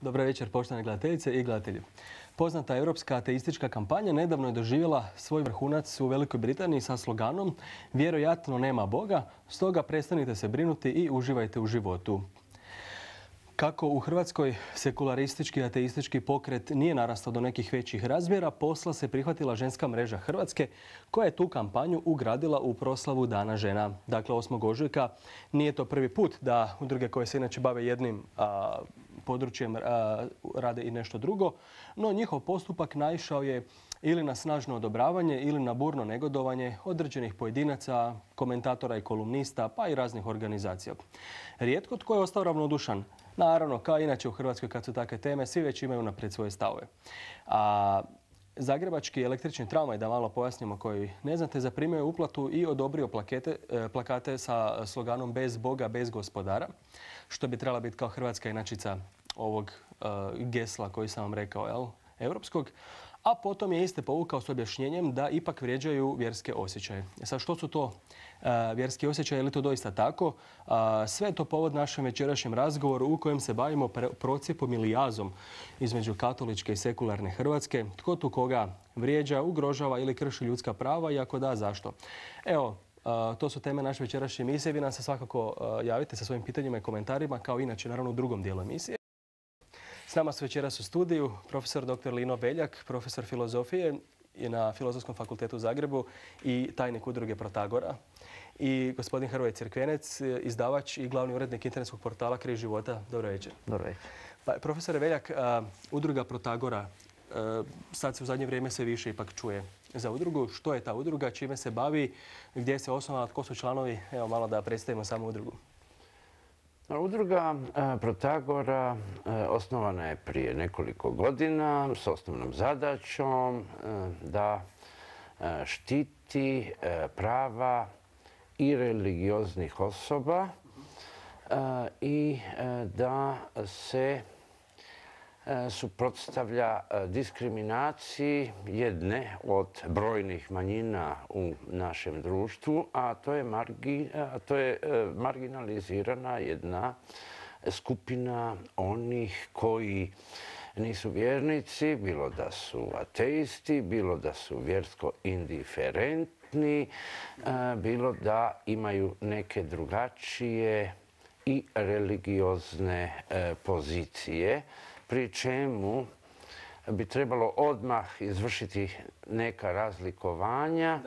Dobar večer, poštovane gledateljice i gledatelji. Poznata europska ateistička kampanja nedavno je doživjela svoj vrhunac u Velikoj Britaniji sa sloganom "Vjerojatno nema Boga, stoga prestanite se brinuti i uživajte u životu". Kako u Hrvatskoj sekularistički ateistički pokret nije narastao do nekih većih razmjera, posla se prihvatila Ženska mreža Hrvatske koja je tu kampanju ugradila u proslavu Dana žena. Dakle, 8. ožujka nije to prvi put da udruge koje se inače bave jednim područjem rade i nešto drugo, no njihov postupak naišao je ili na snažno odobravanje ili na burno negodovanje određenih pojedinaca, komentatora i kolumnista, pa i raznih organizacija. Rijetko tko je ostao ravnodušan. Naravno, kao inače u Hrvatskoj kad su takve teme, svi već imaju naprijed svoje stavove. Zagrebački električni tramvaj, da malo pojasnimo koji ne znate, zaprimio je uplatu i odobrio plakate sa sloganom "Bez Boga, bez gospodara", što bi trebala biti kao hrvatska inačica ovog gesla koji sam vam rekao, europskog. A potom je iste povukao s objašnjenjem da ipak vrijeđaju vjerske osjećaje. Sad, što su to vjerski osjećaji, je li to doista tako? Sve je to povod našem večerašnjem razgovoru u kojem se bavimo procijepom ili jazom između katoličke i sekularne Hrvatske. Tko tu koga vrijeđa, ugrožava ili krši ljudska prava i ako da, zašto? Evo, to su teme naše večerašnje emisije. Vi nam se svakako javite sa svojim pitanjima i komentarima, kao inače naravno u drugom dijelu emisije. S nama su večeras u studiju profesor dr. Lino Beljak, profesor filozofije na Filozofskom fakultetu u Zagrebu i tajnik udruge Protagora. I gospodin Hrvoje Crkvenec, izdavač i glavni urednik internetskog portala Križ života. Dobro večer. Dobro večer. Profesore Beljak, udruga Protagora, sad se u zadnje vrijeme sve više ipak čuje za udrugu. Što je ta udruga, čime se bavi, gdje se osnovala, tko su članovi? Evo malo da predstavimo samu udrugu. Udruga Protagora osnovana je prije nekoliko godina s osnovnom zadaćom da štiti prava i religioznih osoba i da se suprotstavlja diskriminaciji jedne od brojnih manjina u našem društvu, a to je marginalizirana jedna skupina onih koji nisu vjernici, bilo da su ateisti, bilo da su vjersko indiferentni, bilo da imaju neke drugačije i religiozne pozicije, pri čemu bi trebalo odmah izvršiti neka razlikovanja.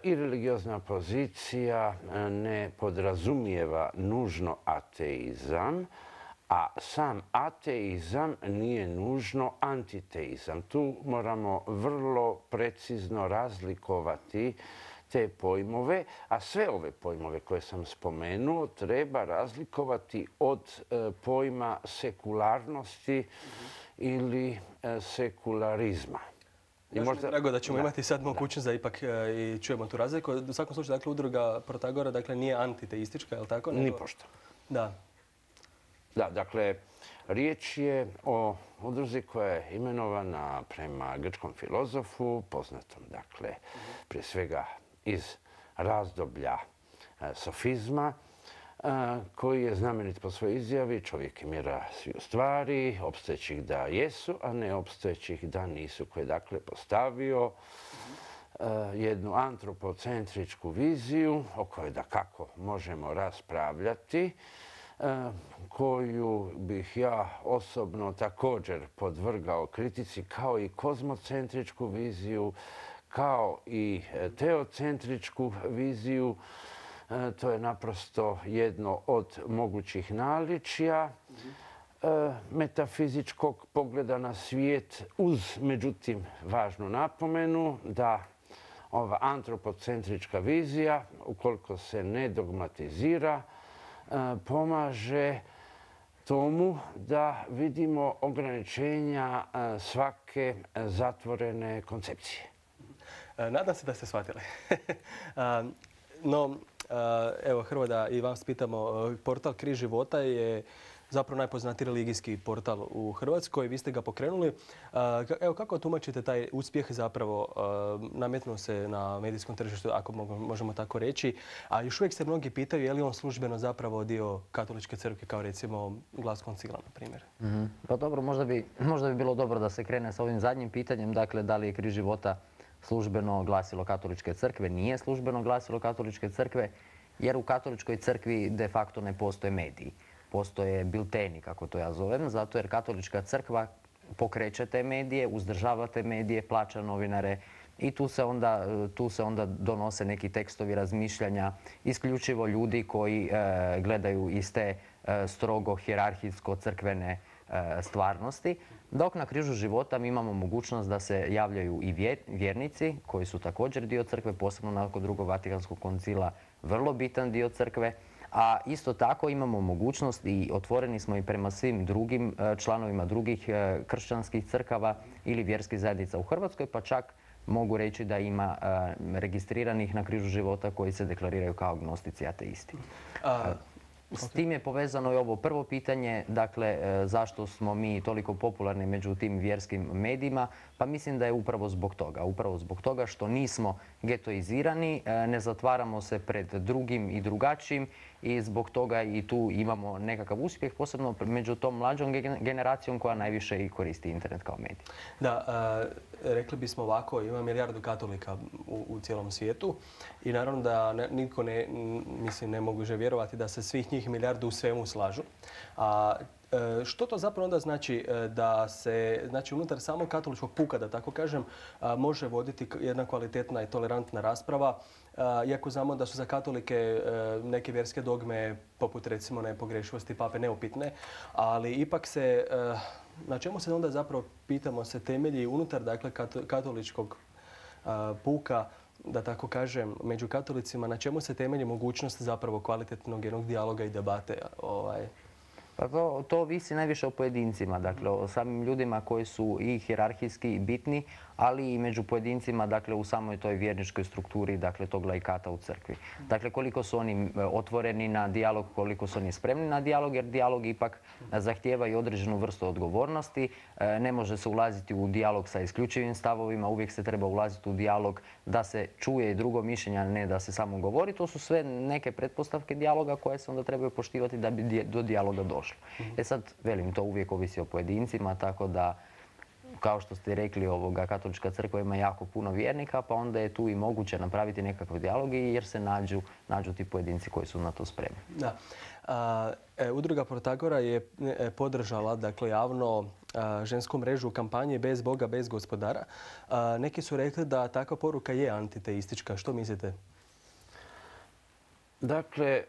I religiozna pozicija ne podrazumijeva nužno ateizam, a sam ateizam nije nužno antiteizam. Tu moramo vrlo precizno razlikovati te pojmove, a sve ove pojmove koje sam spomenuo treba razlikovati od pojma sekularnosti ili sekularizma. Drago da ćemo imati sad mogućnost da ipak i čujemo tu razliku. U svakom slučaju, dakle, udruga Protagora nije antiteistička, je li tako? Nipošto. Da. Da, dakle, riječ je o udruzi koja je imenovana prema grčkom filozofu, poznatom, dakle, prije svega iz razdoblja sofizma, koji je znamenit po svojoj izjavi: čovjek je mjera sviju stvari, opstojećih da jesu, a ne opstojećih da nisu, koji je dakle postavio jednu antropocentričku viziju o kojoj dakako možemo raspravljati, koju bih ja osobno također podvrgao kritici, kao i kozmocentričku viziju, kao i teocentričku viziju. To je naprosto jedno od mogućih naličja metafizičkog pogleda na svijet, uz, međutim, važnu napomenu da ova antropocentrička vizija, ukoliko se ne dogmatizira, pomaže tomu da vidimo ograničenja svake zatvorene koncepcije. Nadam se da ste shvatili. No, evo, Hrvoje, da i vas pitamo, portal Križ života je zapravo najpoznatiji religijski portal u Hrvatskoj. Vi ste ga pokrenuli. Evo, kako tumačite taj uspjeh zapravo nametnuo se na medijskom tržištu, ako možemo tako reći, a još uvijek se mnogi pitaju je li on službeno zapravo dio katoličke crkve, kao recimo Glas koncila, na primjer. Pa dobro, možda bi bilo dobro da se krene sa ovim zadnjim pitanjem, dakle, da li je Križ života službeno glasilo katoličke crkve. Nije službeno glasilo katoličke crkve, jer u katoličkoj crkvi de facto ne postoje mediji. Postoje bilteni, kako to ja zovem, zato jer katolička crkva pokreće te medije, uzdržava te medije, plaća novinare i tu se onda donose neki tekstovi razmišljanja isključivo ljudi koji gledaju iz te strogo hijerarhijsko-crkvene stvarnosti. Dok na Križu života mi imamo mogućnost da se javljaju i vjernici koji su također dio crkve, posebno nakon Drugog Vatikanskog koncila, vrlo bitan dio crkve. A isto tako imamo mogućnost i otvoreni smo i prema svim drugim članovima drugih kršćanskih crkava ili vjerskih zajednica u Hrvatskoj, pa čak mogu reći da ima registriranih na Križu života koji se deklariraju kao agnostici ateisti. S tim je povezano i ovo prvo pitanje, dakle, zašto smo mi toliko popularni među tim vjerskim medijima? Pa mislim da je upravo zbog toga. Upravo zbog toga što nismo getoizirani, ne zatvaramo se pred drugim i drugačijim i zbog toga i tu imamo nekakav uspjeh, posebno među tom mlađom generacijom koja najviše i koristi internet kao medij. Da, rekli bismo ovako, ima milijardu katolika u cijelom svijetu i naravno da niko ne može vjerovati da se svih njih milijardu u svemu slažu. A što to zapravo onda znači da se unutar samog katoličkog puka, da tako kažem, može voditi jedna kvalitetna i tolerantna rasprava, iako znamo da su za katolike neke vjerske dogme, poput recimo nepogrešivosti pape, neupitne, ali ipak se, na čemu se onda zapravo, pitamo se, temelji unutar dakle katoličkog puka, da tako kažem, među katolicima, na čemu se temelji mogućnost zapravo kvalitetnog jednog dijaloga i debate? Pa to ovisi najviše o pojedincima, dakle o samim ljudima koji su i hijerarhijski bitni, ali i među pojedincima, dakle u samoj toj vjerničkoj strukturi, dakle tog laikata u crkvi. Dakle, koliko su oni otvoreni na dijalog, koliko su oni spremni na dijalog, jer dijalog ipak zahtijeva i određenu vrstu odgovornosti. Ne može se ulaziti u dijalog sa isključivim stavovima, uvijek se treba ulaziti u dijalog da se čuje i drugo mišljenje, a ne da se samo govori. To su sve neke pretpostavke dijaloga koje se onda trebaju poštivati da bi do dijaloga došlo. Sad, velim, to uvijek ovisi o pojedincima, tako da, kao što ste rekli, katolička crkva ima jako puno vjernika, pa onda je tu i moguće napraviti nekakve dijaloge jer se nađu ti pojedinci koji su na to spremni. Da. Udruga Protagora je podržala, dakle, javno žensku mrežu u kampanji Bez Boga, bez gospodara. Neki su rekli da takva poruka je antiteistička. Što mislite? Dakle,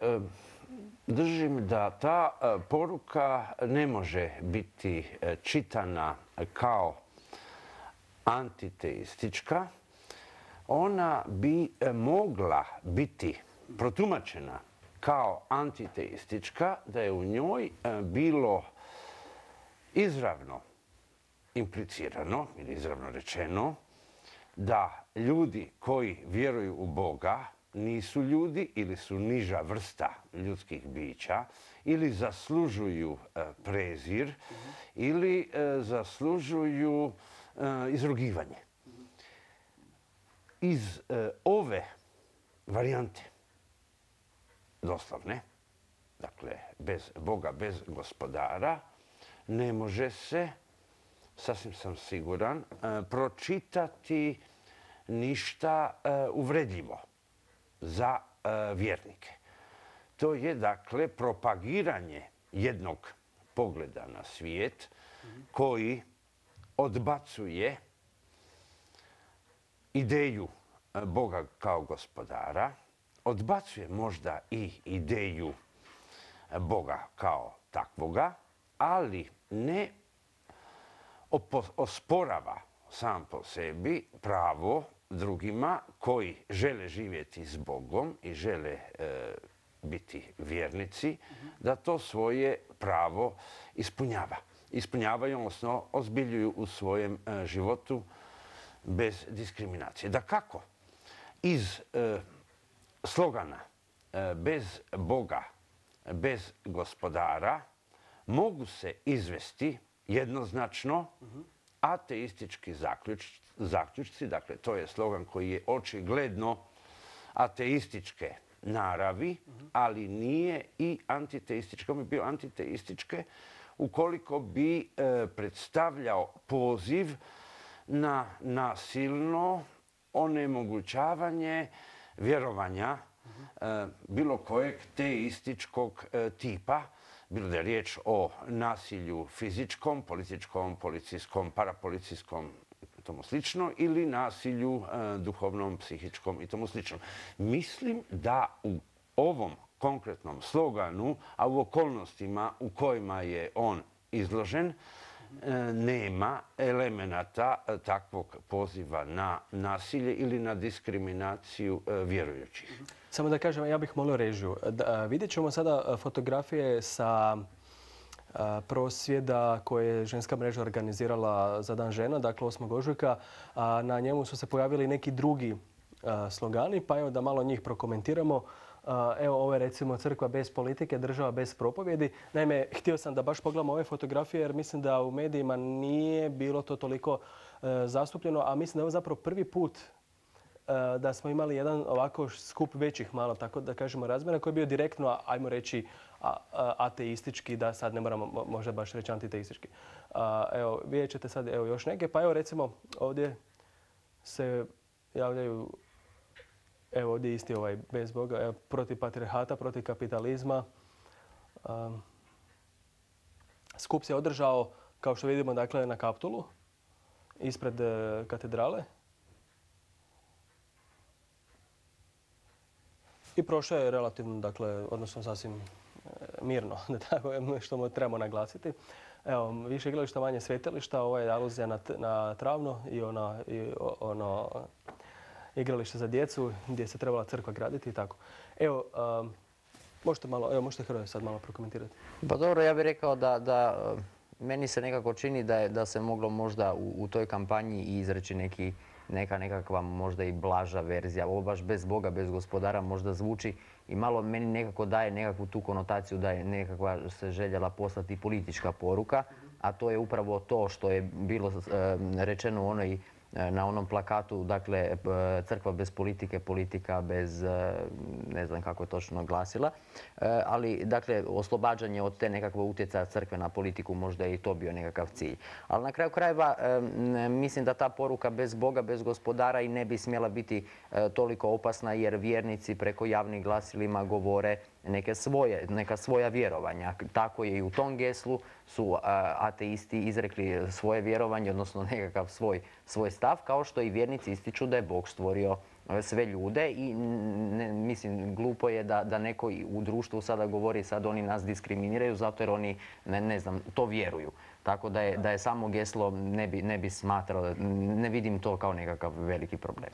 držim da ta poruka ne može biti čitana kao antiteistička. Ona bi mogla biti protumačena kao antiteistička da je u njoj bilo izravno implicirano ili izravno rečeno da ljudi koji vjeruju u Boga nisu ljudi ili su niža vrsta ljudskih bića ili zaslužuju prezir ili zaslužuju izrugivanje. Iz ove varijante doslovne, dakle bez Boga, bez gospodara, ne može se, sasvim sam siguran, pročitati ništa uvredljivo za vjernike. To je, dakle, propagiranje jednog pogleda na svijet koji odbacuje ideju Boga kao gospodara, odbacuje možda i ideju Boga kao takvoga, ali ne osporava sam po sebi pravo drugima koji žele živjeti s Bogom i žele biti vjernici, da to svoje pravo ispunjavaju, odnosno ozbiljuju u svojem životu bez diskriminacije. Dakako, iz slogana bez Boga, bez gospodara mogu se izvesti jednoznačno ateistički zaključci, dakle to je slogan koji je očigledno ateističke naravi, ali nije i antiteističke. On bi bio antiteističke ukoliko bi predstavljao poziv na nasilno onemogućavanje vjerovanja bilo kojeg teističkog tipa, bilo da je riječ o nasilju fizičkom, političkom, policijskom, parapolicijskom i tomu slično, ili nasilju duhovnom, psihičkom i tomu slično. Mislim da u ovom konkretnom sloganu, a u okolnostima u kojima je on izložen, nema elemenata takvog poziva na nasilje ili na diskriminaciju vjerujućih. Samo da kažem, ja bih molio režiju. Vidjet ćemo sada fotografije sa prosvjeda koje je ženska mreža organizirala za Dan žena, dakle 8. ožujka. Na njemu su se pojavili neki drugi slogani, pa evo da malo njih prokomentiramo. Evo, ovo je recimo crkva bez politike, država bez propovjedi. Naime, htio sam da baš pogledamo ove fotografije jer mislim da u medijima nije bilo to toliko zastupljeno, a mislim da je ovo zapravo prvi put da smo imali jedan ovako skup većih malo, tako da kažemo, razmjera koji je bio direktno, ajmo reći, ateistički, da sad ne moramo možda baš reći antiteistički. Evo, vidjet ćete sad još neke, pa evo recimo ovdje se javljaju. Evo ovdje isti ovaj bez Boga, evo, protiv patrijarhata, protiv kapitalizma. Skup se održao, kao što vidimo, dakle, na Kaptolu, ispred katedrale. I prošao je relativno, dakle, odnosno sasvim mirno, što mu trebamo naglasiti. Evo, više igrališta, manje svetilišta, ovo je aluzija na Travno i ono igralište za djecu gdje se trebala crkva graditi i tako. Evo, možete Hrvoje sad malo prokomentirati. Pa dobro, ja bih rekao da meni se nekako čini da se moglo možda u toj kampanji izreći nekakva možda i blaža verzija. Ovo baš bez Boga, bez gospodara možda zvuči i malo meni nekako daje nekakvu tu konotaciju da je nekakva se željela poslati politička poruka, a to je upravo to što je bilo rečeno na onom plakatu, dakle, crkva bez politike, politika bez, ne znam kako je točno glasila, ali, dakle, oslobađanje od te nekakve utjecaja crkve na politiku, možda je i to bio nekakav cilj. Ali na kraju krajeva, mislim da ta poruka bez Boga, bez gospodara i ne bi smjela biti toliko opasna jer vjernici preko javnih glasilima govore neka svoja vjerovanja. Tako je i u tom geslu su ateisti izrekli svoje vjerovanje, odnosno nekakav svoj stav, kao što i vjernici ističu da je Bog stvorio sve ljude i mislim glupo je da neko u društvu sada govori sad oni nas diskriminiraju zato jer oni ne znam to vjeruju. Tako da je samo geslo ne bi smatrao, ne vidim to kao nekakav veliki problem.